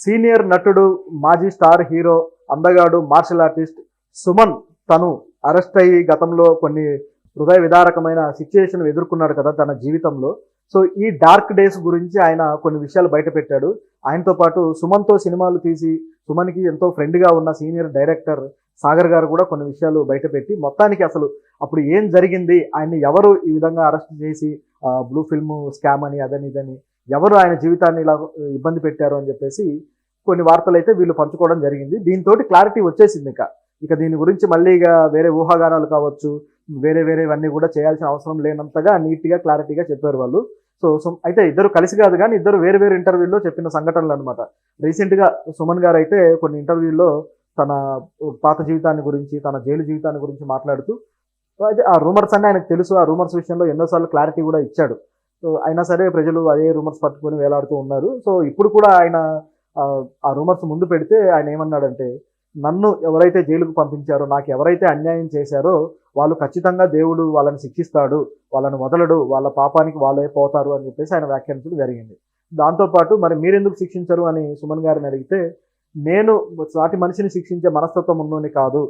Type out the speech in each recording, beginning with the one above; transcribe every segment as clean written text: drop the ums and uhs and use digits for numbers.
Senior నటుడు, మాజీ star hero, అందగాడు, మార్షల్ ఆర్టిస్ట్ సుమన్ తను అరెస్ట్ అయ్యి గతంలో కొన్ని హృదయ విదారకమైన సిచ్యుయేషన్ ఎదుర్కొన్నాడు కదా తన జీవితంలో. సో ఈ డార్క్ డేస్ గురించి ఆయన కొన్ని విషయాలు బయట పెట్టాడు. ఆయనతో పాటు సుమన్తో సినిమాలు తీసి సుమన్కి ఎంతో ఫ్రెండ్గా ఉన్న సీనియర్ డైరెక్టర్ సాగర్ గారు కూడా కొన్ని విషయాలు బయటపెట్టి మొత్తానికి అసలు అప్పుడు ఏం జరిగింది, ఆయన్ని ఎవరు ఈ విధంగా అరెస్ట్ చేసి బ్లూ ఫిల్మ్ స్కామ్ అని అదని ఇదని ఎవరు ఆయన జీవితాన్ని ఇలా ఇబ్బంది పెట్టారు అని చెప్పేసి కొన్ని వార్తలు అయితే వీళ్ళు పంచుకోవడం జరిగింది. దీంతో క్లారిటీ వచ్చేసింది. ఇక దీని గురించి మళ్ళీ ఇక వేరే ఊహాగానాలు కావచ్చు, వేరేవన్నీ కూడా చేయాల్సిన అవసరం లేనంతగా నీట్గా క్లారిటీగా చెప్పారు వాళ్ళు. సో అయితే ఇద్దరు కలిసి కాదు కానీ ఇద్దరు వేరు ఇంటర్వ్యూల్లో చెప్పిన సంఘటనలు అనమాట. రీసెంట్గా సుమన్ గారు అయితే కొన్ని ఇంటర్వ్యూల్లో తన పాత జీవితాన్ని గురించి, తన జైలు జీవితాన్ని గురించి మాట్లాడుతూ అయితే ఆ రూమర్స్ అన్నీ ఆయనకు తెలుసు. ఆ రూమర్స్ విషయంలో ఎన్నోసార్లు క్లారిటీ కూడా ఇచ్చాడు. సో అయినా సరే ప్రజలు అదే రూమర్స్ పట్టుకొని వేలాడుతూ ఉన్నారు. సో ఇప్పుడు కూడా ఆయన ఆ రూమర్స్ ముందు పెడితే ఆయన ఏమన్నాడంటే, నన్ను ఎవరైతే జైలుకు పంపించారో, నాకు ఎవరైతే అన్యాయం చేశారో వాళ్ళు ఖచ్చితంగా దేవుడు వాళ్ళని శిక్షిస్తాడు, వాళ్ళని వదలడు, వాళ్ళ పాపానికి వాళ్ళే పోతారు అని చెప్పేసి ఆయన వ్యాఖ్యానించడం జరిగింది. దాంతోపాటు మరి మీరెందుకు శిక్షించరు అని సుమన్ గారిని అడిగితే, నేను సాటి మనిషిని శిక్షించే మనస్తత్వం ఉన్నోని కాదు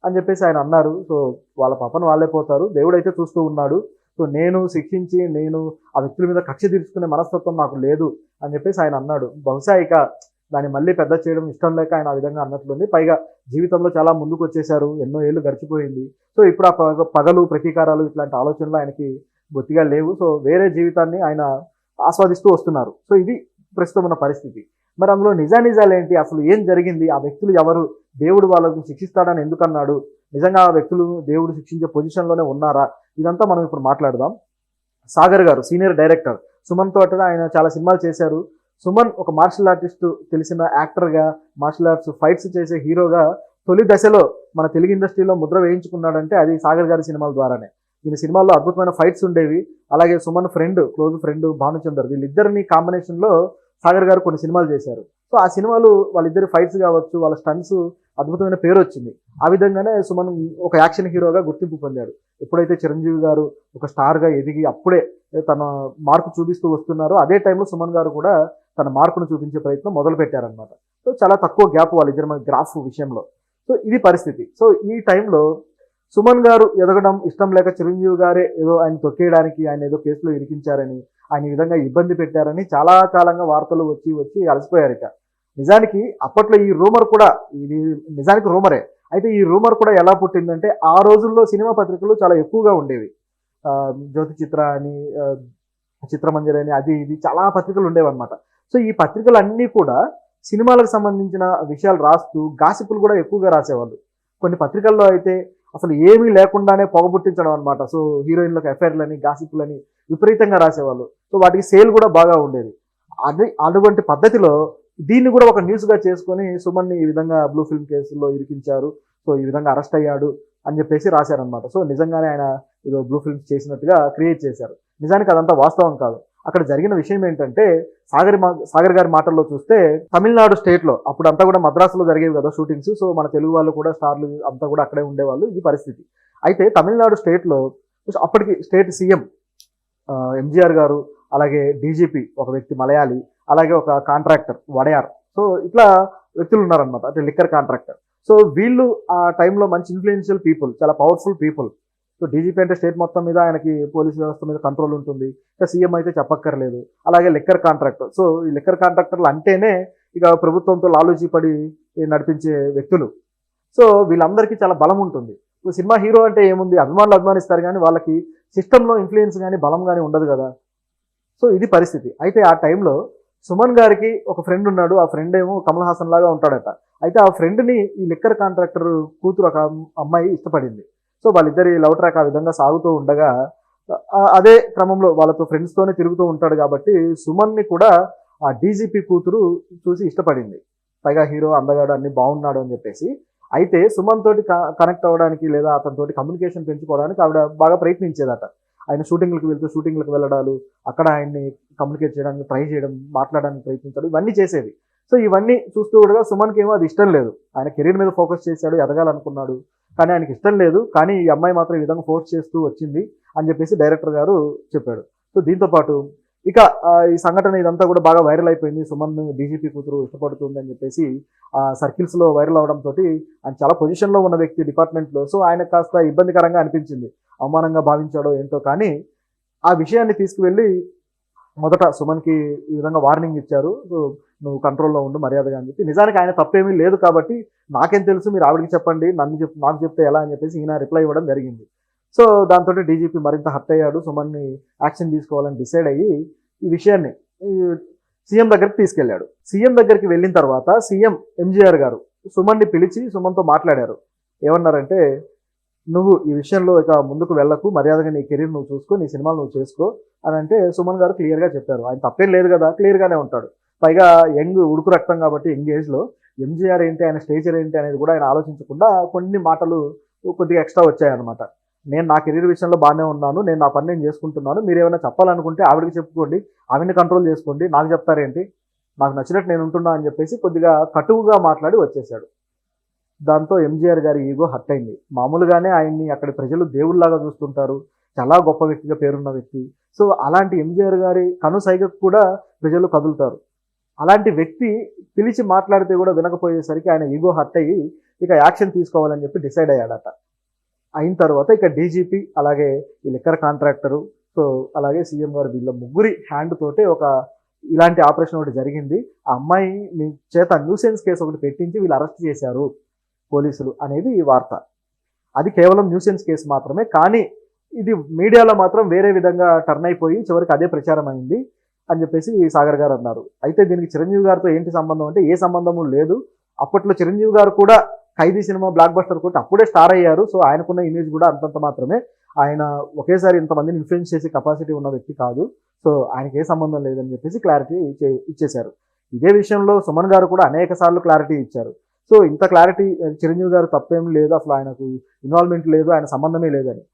అని చెప్పేసి ఆయన అన్నారు. సో వాళ్ళ పాపను వాళ్ళే పోతారు, దేవుడైతే చూస్తూ ఉన్నాడు. సో నేను శిక్షించి నేను ఆ వ్యక్తుల మీద కక్ష తీర్చుకునే మనస్తత్వం నాకు లేదు అని చెప్పేసి ఆయన అన్నాడు. బహుశా ఇక దాన్ని మళ్ళీ పెద్ద చేయడం ఇష్టం లేక ఆయన ఆ విధంగా అన్నట్లుంది. పైగా జీవితంలో చాలా ముందుకు వచ్చేశారు, ఎన్నో ఏళ్ళు గడిచిపోయింది. సో ఇప్పుడు ఆ పగలు ప్రతీకారాలు ఇట్లాంటి ఆలోచనలు ఆయనకి బొత్తిగా లేవు. సో వేరే జీవితాన్ని ఆయన ఆస్వాదిస్తూ వస్తున్నారు. సో ఇది ప్రస్తుతం ఉన్న పరిస్థితి. మరి అందులో నిజాలు ఏంటి, అసలు ఏం జరిగింది, ఆ వ్యక్తులు ఎవరు, దేవుడు వాళ్ళకు శిక్షిస్తాడని ఎందుకన్నాడు, నిజంగా ఆ వ్యక్తులు దేవుడు శిక్షించే పొజిషన్లోనే ఉన్నారా, ఇదంతా మనం ఇప్పుడు మాట్లాడదాం. సాగర్ గారు సీనియర్ డైరెక్టర్, సుమన్ తోట ఆయన చాలా సినిమాలు చేశారు. సుమన్ ఒక మార్షల్ ఆర్టిస్ట్, తెలిసిన యాక్టర్గా, మార్షల్ ఆర్ట్స్ ఫైట్స్ చేసే హీరోగా తొలి దశలో మన తెలుగు ఇండస్ట్రీలో ముద్ర వేయించుకున్నాడంటే అది సాగర్ గారి సినిమాల ద్వారానే. ఈయన సినిమాల్లో అద్భుతమైన ఫైట్స్ ఉండేవి. అలాగే సుమన్ క్లోజ్ ఫ్రెండ్ భానుచందర్, వీళ్ళిద్దరిని కాంబినేషన్లో సాగర్ గారు కొన్ని సినిమాలు చేశారు. సో ఆ సినిమాలు వాళ్ళిద్దరి ఫైట్స్ కావచ్చు, వాళ్ళ స్టంట్స్ అద్భుతమైన పేరు వచ్చింది. ఆ విధంగానే సుమన్ ఒక యాక్షన్ హీరోగా గుర్తింపు పొందాడు. ఎప్పుడైతే చిరంజీవి గారు ఒక స్టార్గా ఎదిగి అప్పుడే తన మార్కు చూపిస్తూ వస్తున్నారో అదే టైంలో సుమన్ గారు కూడా తన మార్కును చూపించే ప్రయత్నం మొదలు పెట్టారనమాట. సో చాలా తక్కువ గ్యాప్ వాళ్ళిద్దరి మన గ్రాఫ్ విషయంలో. సో ఇది పరిస్థితి. సో ఈ టైంలో సుమన్ గారు ఎదగడం ఇష్టం లేక చిరంజీవి గారే ఏదో ఆయన తొక్కేయడానికి, ఆయన ఏదో కేసులో ఇరికించారని, ఆయన ఈ విధంగా ఇబ్బంది పెట్టారని చాలా కాలంగా వార్తలు వచ్చి అలసిపోయారు. ఇక నిజానికి అప్పట్లో ఈ రూమర్ కూడా, ఇది నిజానికి రూమరే. అయితే ఈ రూమర్ కూడా ఎలా పుట్టిందంటే, ఆ రోజుల్లో సినిమా పత్రికలు చాలా ఎక్కువగా ఉండేవి. జ్యోతి చిత్ర అని, చిత్రమంజరి అని, అది ఇది చాలా పత్రికలు ఉండేవన్నమాట. సో ఈ పత్రికలన్నీ కూడా సినిమాలకు సంబంధించిన విషయాలు రాస్తూ గాసిపులు కూడా ఎక్కువగా రాసేవాళ్ళు. కొన్ని పత్రికల్లో అయితే అసలు ఏమీ లేకుండానే పొగబుట్టించడం అనమాట. సో హీరోయిన్లకు అఫైర్లని, గాసిపులని విపరీతంగా రాసేవాళ్ళు. సో వాటికి సేల్ కూడా బాగా ఉండేది. అటువంటి పద్ధతిలో దీన్ని కూడా ఒక న్యూస్గా చేసుకొని సుమన్ని ఈ విధంగా బ్లూ ఫిల్మ్ కేసుల్లో ఇరికించారు, సో ఈ విధంగా అరెస్ట్ అయ్యాడు అని చెప్పేసి రాశారనమాట. సో నిజంగానే ఆయన ఏదో బ్లూ ఫిల్మ్స్ చేసినట్టుగా క్రియేట్ చేశారు. నిజానికి అదంతా వాస్తవం కాదు. అక్కడ జరిగిన విషయం ఏంటంటే, సాగర్ గారి మాటల్లో చూస్తే, తమిళనాడు స్టేట్లో అప్పుడంతా కూడా మద్రాసులో జరిగేవి కదా షూటింగ్స్. సో మన తెలుగు వాళ్ళు కూడా స్టార్లు అంతా కూడా అక్కడే ఉండేవాళ్ళు. ఇది పరిస్థితి. అయితే తమిళనాడు స్టేట్లో అప్పటికి స్టేట్ సీఎం ఎంజీఆర్ గారు, అలాగే డీజీపీ ఒక వ్యక్తి మలయాళీ, అలాగే ఒక కాంట్రాక్టర్ వడయార్, సో ఇట్లా వ్యక్తులు ఉన్నారనమాట, అంటే లిక్కర్ కాంట్రాక్టర్. సో వీళ్ళు ఆ టైంలో మంచి ఇన్ఫ్లుయెన్షియల్ పీపుల్, చాలా పవర్ఫుల్ పీపుల్. సో డీజీపీ అంటే స్టేట్ మొత్తం మీద ఆయనకి పోలీస్ వ్యవస్థ మీద కంట్రోల్ ఉంటుంది. ఇక సీఎం అయితే చెప్పక్కర్లేదు. అలాగే లిక్కర్ కాంట్రాక్టర్, సో ఈ లిక్కర్ కాంట్రాక్టర్లు అంటేనే ఇక ప్రభుత్వంతో లాలూచి పడి నడిపించే వ్యక్తులు. సో వీళ్ళందరికీ చాలా బలం ఉంటుంది. సినిమా హీరో అంటే ఏముంది, అభిమానులు అభిమానిస్తారు కానీ వాళ్ళకి సిస్టంలో ఇన్ఫ్లుయెన్స్ కానీ బలం కానీ ఉండదు కదా. సో ఇది పరిస్థితి. అయితే ఆ టైంలో సుమన్ గారికి ఒక ఫ్రెండ్ ఉన్నాడు. ఆ ఫ్రెండ్ ఏమో కమల్ హాసన్ లాగా ఉంటాడట. అయితే ఆ ఫ్రెండ్ని ఈ లిక్కర్ కాంట్రాక్టర్ కూతురు ఒక అమ్మాయి ఇష్టపడింది. సో వాళ్ళిద్దరి లవ్ ట్రాక్ ఆ విధంగా సాగుతూ ఉండగా అదే క్రమంలో వాళ్ళతో ఫ్రెండ్స్తోనే తిరుగుతూ ఉంటాడు కాబట్టి సుమన్ని కూడా ఆ డీజీపీ కూతురు చూసి ఇష్టపడింది. పైగా హీరో, అందగాడు, అన్ని బాగున్నాడు అని చెప్పేసి. అయితే సుమన్ తోటి కనెక్ట్ అవ్వడానికి లేదా అతనితోటి కమ్యూనికేషన్ పెంచుకోవడానికి ఆవిడ బాగా ప్రయత్నించేదట. ఆయన షూటింగ్లకు వెళ్ళడాలు, అక్కడ ఆయన్ని కమ్యూనికేట్ చేయడానికి ట్రై చేయడం, మాట్లాడడానికి ప్రయత్నించడం, ఇవన్నీ చేసేది. సో ఇవన్నీ చూస్తూ కూడా సుమన్కి ఏమో అది ఇష్టం లేదు. ఆయన కెరీర్ మీద ఫోకస్ చేశాడు, ఎదగాలనుకున్నాడు, కానీ ఆయనకి ఇష్టం లేదు. కానీ ఈ అమ్మాయి మాత్రం ఈ విధంగా ఫోర్స్ చేస్తూ వచ్చింది అని చెప్పేసి డైరెక్టర్ గారు చెప్పాడు. సో దీంతోపాటు ఇక ఈ సంఘటన ఇదంతా కూడా బాగా వైరల్ అయిపోయింది. సుమన్ డీజీపీ కూతురు ఇష్టపడుతుంది అని చెప్పేసి సర్కిల్స్లో వైరల్ అవడంతో ఆయన చాలా పొజిషన్లో ఉన్న వ్యక్తి డిపార్ట్మెంట్లో. సో ఆయనకు కాస్త ఇబ్బందికరంగా అనిపించింది. అవమానంగా భావించాడో ఏంటో కానీ ఆ విషయాన్ని తీసుకువెళ్ళి మొదట సుమన్కి ఈ విధంగా వార్నింగ్ ఇచ్చారు. సో నువ్వు కంట్రోల్లో ఉండు మర్యాదగా అని చెప్పి. నిజానికి ఆయన తప్పేమీ లేదు కాబట్టి నాకేం తెలుసు, మీరు ఆవిడకి చెప్పండి, నాకు చెప్తే ఎలా అని చెప్పేసి ఈయన రిప్లై ఇవ్వడం జరిగింది. సో దాంతో డీజీపీ మరింత హర్ట్ అయ్యాడు. సుమన్ని యాక్షన్ తీసుకోవాలని డిసైడ్ అయ్యి ఈ విషయాన్ని సీఎం దగ్గరికి తీసుకెళ్లాడు. సీఎం దగ్గరికి వెళ్ళిన తర్వాత సీఎం ఎంజీఆర్ గారు సుమన్ని పిలిచి సుమన్తో మాట్లాడారు. ఏమన్నారంటే, నువ్వు ఈ విషయంలో ఇక ముందుకు వెళ్ళకు, మర్యాదగా నీ కెరీర్ నువ్వు చూసుకో, నీ సినిమాలు నువ్వు చేసుకో అని అంటే సుమన్ గారు క్లియర్గా చెప్పారు. ఆయన తప్పేం లేదు కదా, క్లియర్గానే ఉంటాడు. పైగా యంగ్ ఉడుకు రక్తం కాబట్టి యంగ్ ఏజ్లో ఎంజీఆర్ ఏంటి, ఆయన స్టేచర్ ఏంటి అనేది కూడా ఆయన ఆలోచించకుండా కొన్ని మాటలు కొద్దిగా ఎక్స్ట్రా వచ్చాయన్నమాట. నేను నా కెరీర్ విషయంలో బాగానే ఉన్నాను, నేను నా పని నేను చేసుకుంటున్నాను, మీరు ఏమైనా చెప్పాలనుకుంటే ఆవిడకి చెప్పుకోండి, ఆవిడని కంట్రోల్ చేసుకోండి, నాకు చెప్తారేంటి, నాకు నచ్చినట్టు నేను ఉంటున్నా అని చెప్పేసి కొద్దిగా కటువుగా మాట్లాడి వచ్చేసాడు. దాంతో ఎంజీఆర్ గారి ఈగో హర్ట్ అయింది. మామూలుగానే ఆయన్ని అక్కడి ప్రజలు దేవుళ్లాగా చూస్తుంటారు, చాలా గొప్ప వ్యక్తిగా పేరున్న వ్యక్తి. సో అలాంటి ఎంజీఆర్ గారి కనుసైగకు కూడా ప్రజలు కదులుతారు. అలాంటి వ్యక్తి పిలిచి మాట్లాడితే కూడా వినకపోయేసరికి ఆయన ఈగో హర్ట్ అయ్యి ఇక యాక్షన్ తీసుకోవాలని చెప్పి డిసైడ్ అయ్యాడట. అయిన తర్వాత ఇక డీజీపీ అలాగే ఈ లిక్కర్ కాంట్రాక్టరు, సో అలాగే సీఎం గారు వీళ్ళ ముగ్గురి హ్యాండ్ తోటే ఒక ఇలాంటి ఆపరేషన్ ఒకటి జరిగింది. ఆ అమ్మాయి చేత న్యూసెన్స్ కేసు ఒకటి పెట్టించి వీళ్ళు అరెస్ట్ చేశారు పోలీసులు అనేది ఈ వార్త. అది కేవలం న్యూసెన్స్ కేసు మాత్రమే, కానీ ఇది మీడియాలో మాత్రం వేరే విధంగా టర్న్ అయిపోయి చివరికి అదే ప్రచారం అయింది అని చెప్పేసి సాగర్ గారు అన్నారు. అయితే దీనికి చిరంజీవి గారితో ఏంటి సంబంధం అంటే ఏ సంబంధము లేదు. అప్పట్లో చిరంజీవి గారు కూడా ఖైదీ సినిమా బ్లాక్ బస్టర్ కొట్టి అప్పుడే స్టార్ అయ్యారు. సో ఆయనకున్న ఇమేజ్ కూడా అంతంత మాత్రమే. ఆయన ఒకేసారి ఇంతమందిని ఇన్ఫ్లుయెన్స్ చేసే కెపాసిటీ ఉన్న వ్యక్తి కాదు. సో ఆయనకి ఏ సంబంధం లేదని చెప్పేసి క్లారిటీ ఇచ్చేశారు. ఇదే విషయంలో సుమన్ గారు కూడా అనేక సార్లు క్లారిటీ ఇచ్చారు. సో ఇంత క్లారిటీ చిరంజీవి గారు తప్పేం లేదు, అసలు ఆయనకు ఇన్వాల్వ్మెంట్ లేదు, ఆయన సంబంధమే లేదని.